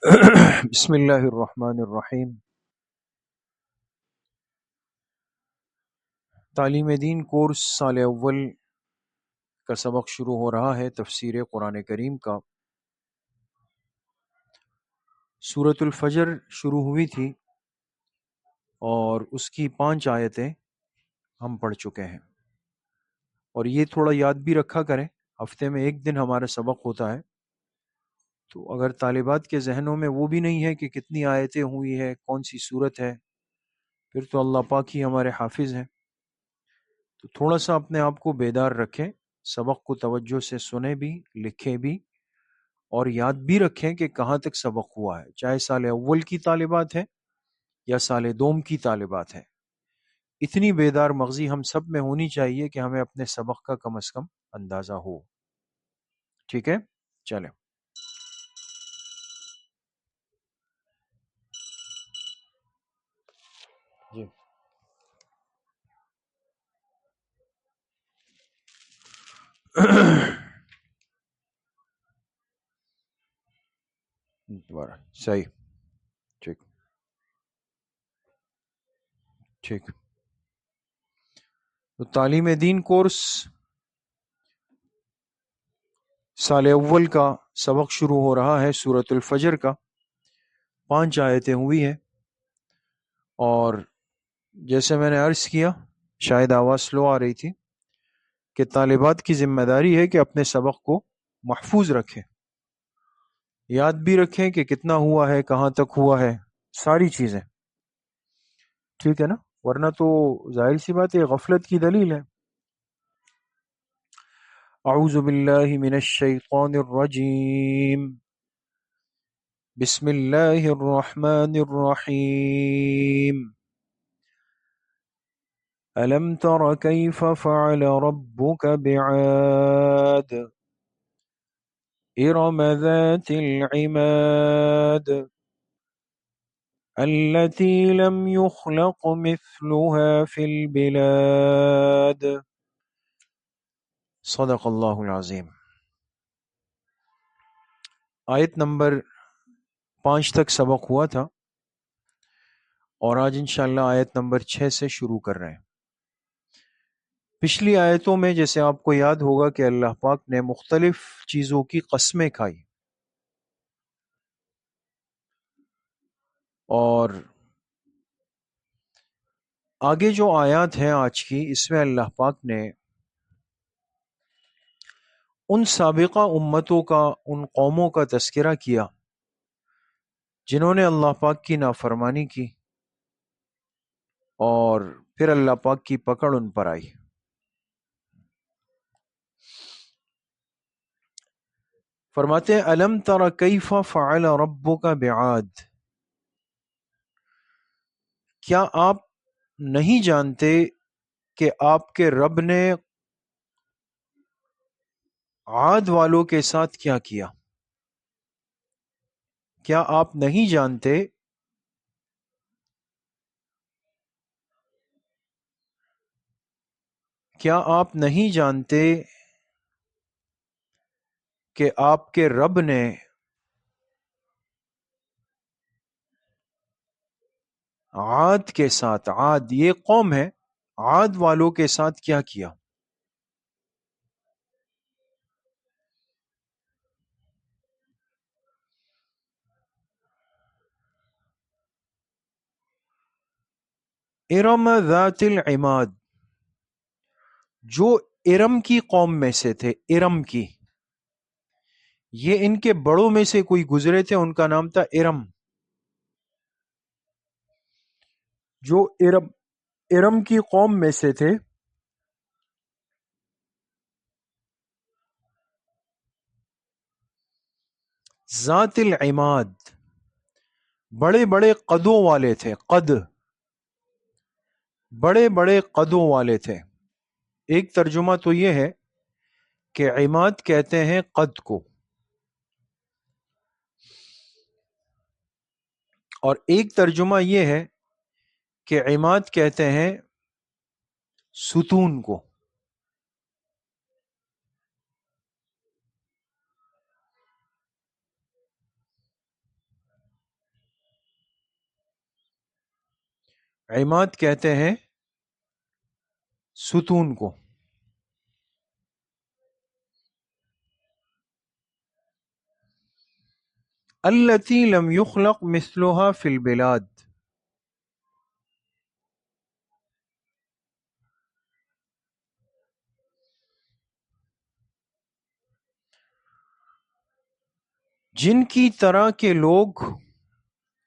بسم اللہ الرحمن الرحیم۔ تعلیم دین کورس سال اول کا سبق شروع ہو رہا ہے تفسیر قرآن کریم کا۔ سورۃ الفجر شروع ہوئی تھی اور اس کی 5 آیتیں ہم پڑھ چکے ہیں، اور یہ تھوڑا یاد بھی رکھا کریں، ہفتے میں ایک دن ہمارا سبق ہوتا ہے، تو اگر طالبات کے ذہنوں میں وہ بھی نہیں ہے کہ کتنی آیتیں ہوئی ہے، کون سی صورت ہے، پھر تو اللہ پاک ہی ہمارے حافظ ہیں۔ تو تھوڑا سا اپنے آپ کو بیدار رکھیں، سبق کو توجہ سے سنیں بھی، لکھیں بھی، اور یاد بھی رکھیں کہ کہاں تک سبق ہوا ہے، چاہے سال اول کی طالبات ہیں یا سال دوم کی طالبات ہیں۔ اتنی بیدار مغزی ہم سب میں ہونی چاہیے کہ ہمیں اپنے سبق کا کم از کم اندازہ ہو۔ ٹھیک ہے، چلیں۔ جی دوبارہ صحیح، ٹھیک ٹھیک۔ تو تعلیم دین کورس سال اول کا سبق شروع ہو رہا ہے سورۃ الفجر کا۔ 5 آیتیں ہوئی ہیں، اور جیسے میں نے عرض کیا، شاید آواز سلو آ رہی تھی، کہ طالبات کی ذمہ داری ہے کہ اپنے سبق کو محفوظ رکھیں، یاد بھی رکھیں کہ کتنا ہوا ہے، کہاں تک ہوا ہے، ساری چیزیں، ٹھیک ہے نا، ورنہ تو ظاہر سی بات ہے غفلت کی دلیل ہے۔ اعوذ باللہ من الشیطان الرجیم، بسم اللہ الرحمن الرحیم۔ ألم تر كيف فعل ربك بعاد إرم ذات العماد التي لم يخلق مثلها في البلاد صدق اللہ العظیم۔ آیت نمبر 5 تک سبق ہوا تھا، اور آج انشاءاللہ آیت نمبر 6 سے شروع کر رہے ہیں۔ پچھلی آیتوں میں جیسے آپ کو یاد ہوگا کہ اللہ پاک نے مختلف چیزوں کی قسمیں کھائی، اور آگے جو آیات ہیں آج کی، اس میں اللہ پاک نے ان سابقہ امتوں کا، ان قوموں کا تذکرہ کیا جنہوں نے اللہ پاک کی نافرمانی کی، اور پھر اللہ پاک کی پکڑ ان پر آئی۔ فرماتے ہیں الم تر کیف فعل ربک بعاد، کیا آپ نہیں جانتے کہ آپ کے رب نے عاد والوں کے ساتھ کیا کیا؟ کیا آپ نہیں جانتے، کیا آپ نہیں جانتے کہ آپ کے رب نے عاد کے ساتھ، عاد یہ قوم ہے، عاد والوں کے ساتھ کیا کیا؟ ارم ذات العماد، جو ارم کی قوم میں سے تھے، ارم کی، یہ ان کے بڑوں میں سے کوئی گزرے تھے، ان کا نام تھا ارم۔ جو ارم کی قوم میں سے تھے، ذات العماد، بڑے بڑے قدوں والے تھے، قد، بڑے بڑے قدوں والے تھے۔ ایک ترجمہ تو یہ ہے کہ عماد کہتے ہیں قد کو، اور ایک ترجمہ یہ ہے کہ عماد کہتے ہیں ستون کو۔ عماد کہتے ہیں ستون کو. التی لم یخلق مثلها فی البلاد. جن کی طرح کے لوگ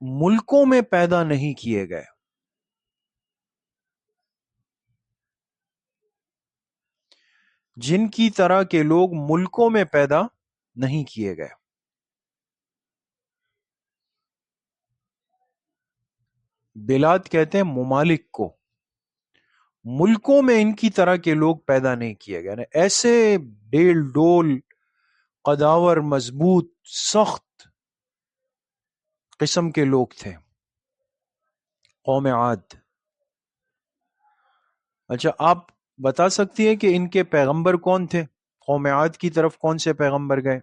ملکوں میں پیدا نہیں کیے گئے. جن کی طرح کے لوگ ملکوں میں پیدا نہیں کیے گئے. بلاد کہتے ہیں ممالک کو. ملکوں میں ان کی طرح کے لوگ پیدا نہیں کیے گئے. ایسے ڈیل ڈول قداور مضبوط سخت قسم کے لوگ تھے قوم عاد. اچھا آپ بتا سکتی ہیں کہ ان کے پیغمبر کون تھے؟ قوم عاد کی طرف کون سے پیغمبر گئے؟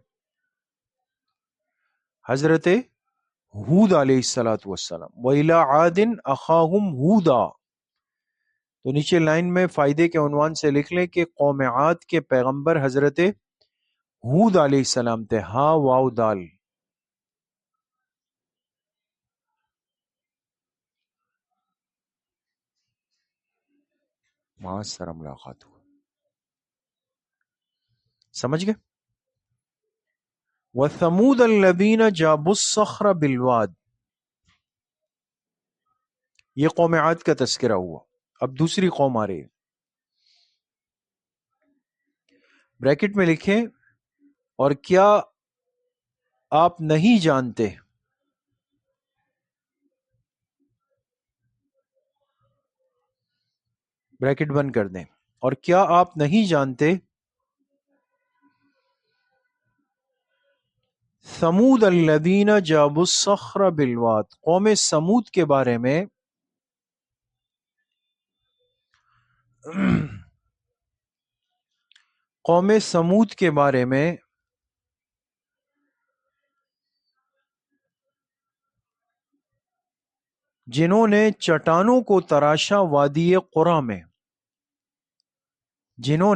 حضرت ہود علیہ السلاۃ والسلام. وَإِلَىٰ عَادٍ أَخَاهُمْ هُودًا. تو نیچے لائن میں فائدے کے عنوان سے لکھ لیں کہ قوم عاد کے پیغمبر حضرت ہود علیہ السلام تھے. ہا واو دال. وہاں سر ملاقات ہوا. سمجھ گئے؟ وَثَمُودَ الَّذِينَ جَابُوا الصَّخْرَ بِالْوَادِ. یہ قوم عاد کا تذکرہ ہوا. اب دوسری قوم آ رہی ہے. بریکٹ میں لکھیں اور کیا آپ نہیں جانتے. بریکٹ بند کر دیں. اور کیا آپ نہیں جانتے ثمود الذین جابوا الصخر بالواد. قوم سمود کے بارے میں قوم سمود کے بارے میں جنہوں نے چٹانوں کو تراشا وادی قرا میں. جنہوں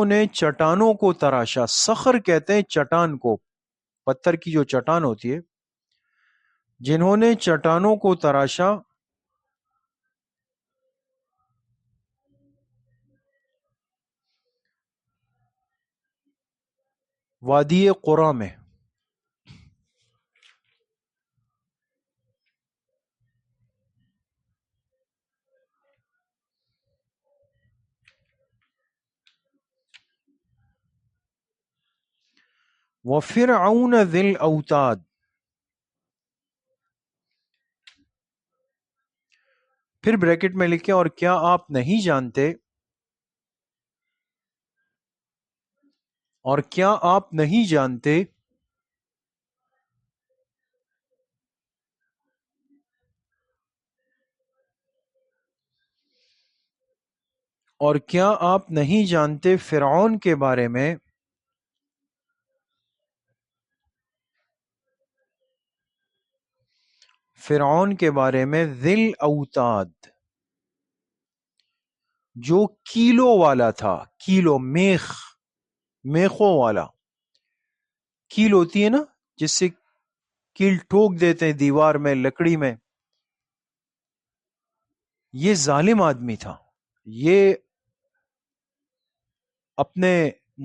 نے چٹانوں کو تراشا. صخر کہتے ہیں چٹان کو، پتھر کی جو چٹان ہوتی ہے. جنہوں نے چٹانوں کو تراشا وادی قرا میں. وفرعون ذی الاوتاد. پھر بریکٹ میں لکھیں اور کیا آپ نہیں جانتے اور کیا آپ نہیں جانتے اور کیا آپ نہیں جانتے فرعون کے بارے میں فرعون کے بارے میں ذی الاوتاد جو کیلوں والا تھا. کیلو میخوں والا. کیل ہوتی ہے نا جس سے کیل ٹھوک دیتے ہیں دیوار میں لکڑی میں. یہ ظالم آدمی تھا. یہ اپنے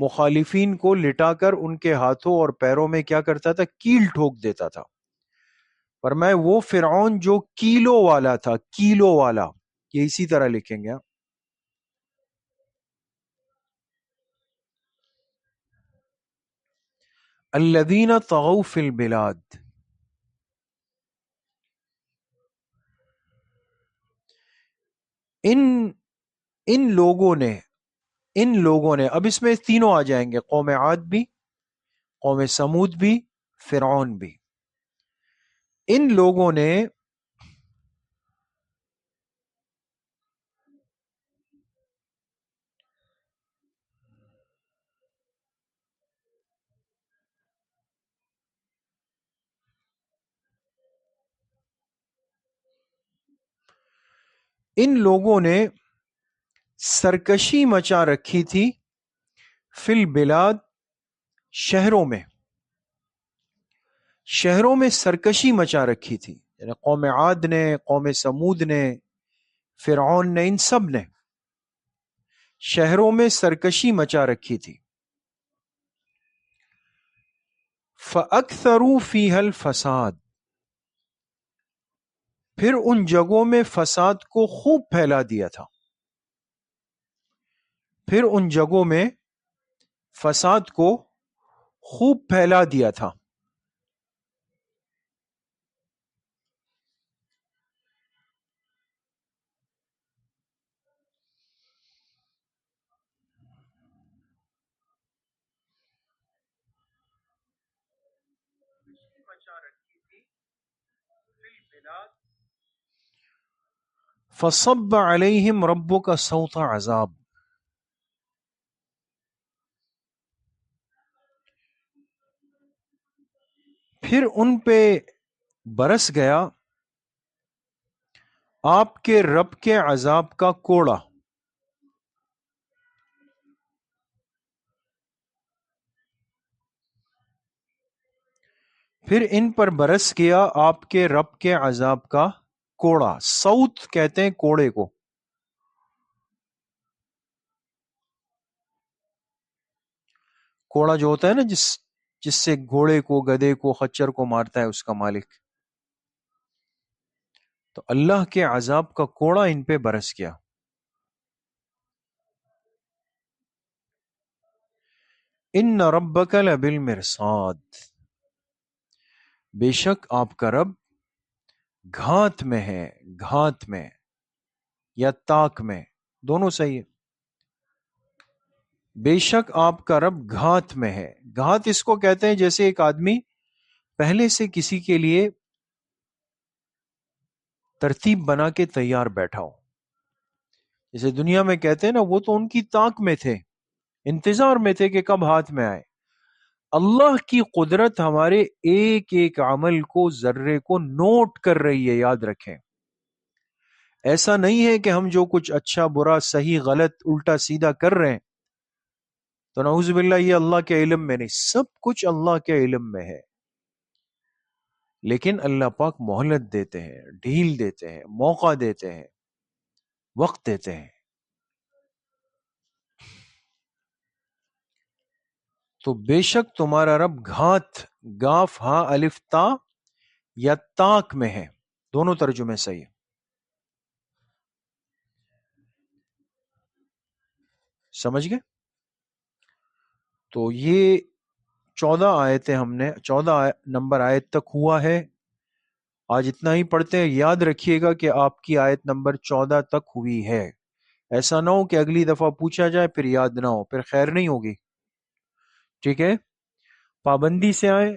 مخالفین کو لٹا کر ان کے ہاتھوں اور پیروں میں کیا کرتا تھا؟ کیل ٹھوک دیتا تھا. فرمایا وہ فرعون جو کیلوں والا تھا. کیلوں والا یہ اسی طرح لکھیں گے. الذین طغوا فی البلاد. ان لوگوں نے اب اس میں تینوں آ جائیں گے، قوم عاد بھی، قوم سمود بھی، فرعون بھی. ان لوگوں نے ان لوگوں نے سرکشی مچا رکھی تھی فی البلاد، شہروں میں سرکشی مچا رکھی تھی، یعنی قوم عاد نے، قوم سمود نے، فرعون نے، ان سب نے شہروں میں سرکشی مچا رکھی تھی. فَأَكْثَرُوا فِيهَا الْفَسَادَ، پھر ان جگہوں میں فساد کو خوب پھیلا دیا تھا، پھر ان جگہوں میں فساد کو خوب پھیلا دیا تھا. فَصَبَّ عَلَيْهِمْ رَبُّكَ صَوْتَ عَذَابٍ، پھر ان پہ برس گیا آپ کے رب کے عذاب کا کوڑا. پھر ان پر برس گیا آپ کے رب کے عذاب کا کوڑا. صوت کہتے ہیں کوڑے کو. کوڑا جو ہوتا ہے نا، جس سے گھوڑے کو، گدھے کو، خچر کو مارتا ہے اس کا مالک، تو اللہ کے عذاب کا کوڑا ان پہ برس گیا. ان ربک لبالمرصاد، بے شک آپ کا رب گھات میں ہے، گھات میں یا تاک میں، دونوں صحیح ہے. بے شک آپ کا رب گھات میں ہے. گھات اس کو کہتے ہیں جیسے ایک آدمی پہلے سے کسی کے لیے ترتیب بنا کے تیار بیٹھا ہو. جیسے دنیا میں کہتے ہیں نا، وہ تو ان کی تاک میں تھے، انتظار میں تھے کہ کب ہاتھ میں آئے. اللہ کی قدرت ہمارے ایک ایک عمل کو، ذرے کو نوٹ کر رہی ہے، یاد رکھیں. ایسا نہیں ہے کہ ہم جو کچھ اچھا برا صحیح غلط الٹا سیدھا کر رہے ہیں تو نعوذ باللہ یہ اللہ کے علم میں نہیں، سب کچھ اللہ کے علم میں ہے. لیکن اللہ پاک مہلت دیتے ہیں، ڈھیل دیتے ہیں، موقع دیتے ہیں، وقت دیتے ہیں. تو بے شک تمہارا رب گھات، گاف ہاں الف تا یا تاک میں ہے، دونوں ترجمے صحیح. سمجھ گئے؟ تو یہ 14 آیتیں ہم نے 14 نمبر آیت تک ہوا ہے. آج اتنا ہی پڑھتے ہیں. یاد رکھیے گا کہ آپ کی آیت نمبر 14 تک ہوئی ہے. ایسا نہ ہو کہ اگلی دفعہ پوچھا جائے پھر یاد نہ ہو، پھر خیر نہیں ہوگی. ٹھیک ہے، پابندی سے آئیں.